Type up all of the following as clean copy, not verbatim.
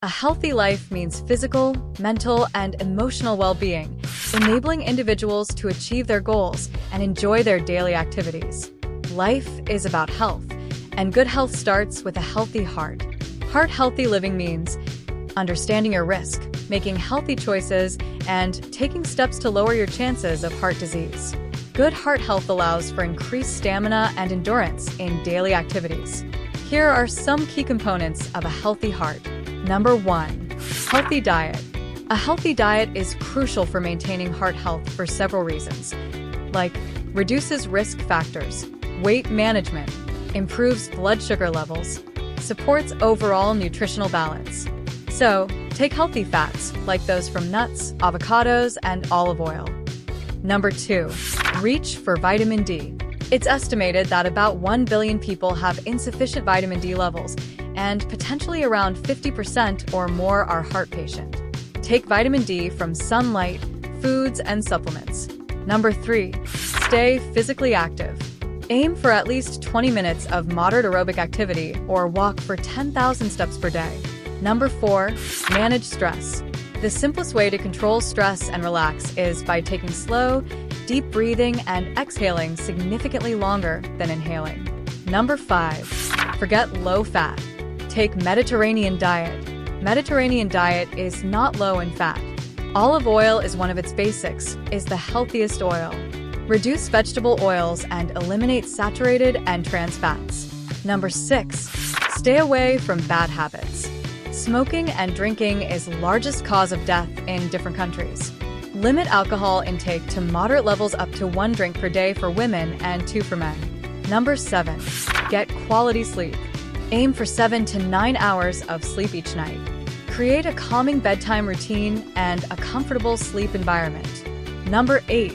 A healthy life means physical, mental, and emotional well-being, enabling individuals to achieve their goals and enjoy their daily activities. Life is about health, and good health starts with a healthy heart. Heart-healthy living means understanding your risk, making healthy choices, and taking steps to lower your chances of heart disease. Good heart health allows for increased stamina and endurance in daily activities. Here are some key components of a healthy heart. Number 1. Healthy diet. A healthy diet is crucial for maintaining heart health for several reasons, like reduces risk factors, weight management, improves blood sugar levels, supports overall nutritional balance. So, take healthy fats, like those from nuts, avocados, and olive oil. Number 2. Reach for vitamin D. It's estimated that about 1 billion people have insufficient vitamin D levels, and potentially around 50% or more are heart patient. Take vitamin D from sunlight, foods, and supplements. Number 3. Stay physically active. Aim for at least 20 minutes of moderate aerobic activity or walk for 10,000 steps per day. Number 4. Manage stress. The simplest way to control stress and relax is by taking slow, deep breathing and exhaling significantly longer than inhaling. Number 5. Forget low fat. Take Mediterranean diet. Mediterranean diet is not low in fat. Olive oil is one of its basics, is the healthiest oil. Reduce vegetable oils and eliminate saturated and trans fats. Number 6. Stay away from bad habits. Smoking and drinking is the largest cause of death in different countries. Limit alcohol intake to moderate levels up to 1 drink per day for women and 2 for men. Number 7. Get quality sleep. Aim for 7 to 9 hours of sleep each night. Create a calming bedtime routine and a comfortable sleep environment. Number 8.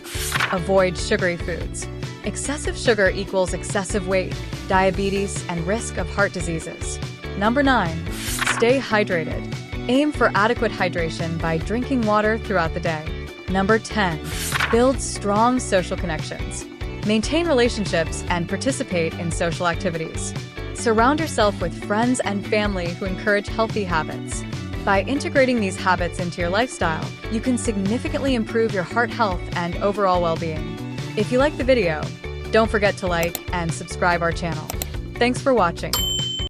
Avoid sugary foods. Excessive sugar equals excessive weight, diabetes, and risk of heart diseases. Number 9. Stay hydrated. Aim for adequate hydration by drinking water throughout the day. Number 10. Build strong social connections. Maintain relationships and participate in social activities. Surround yourself with friends and family who encourage healthy habits. By integrating these habits into your lifestyle, you can significantly improve your heart health and overall well-being. If you liked the video, don't forget to like and subscribe our channel. Thanks for watching.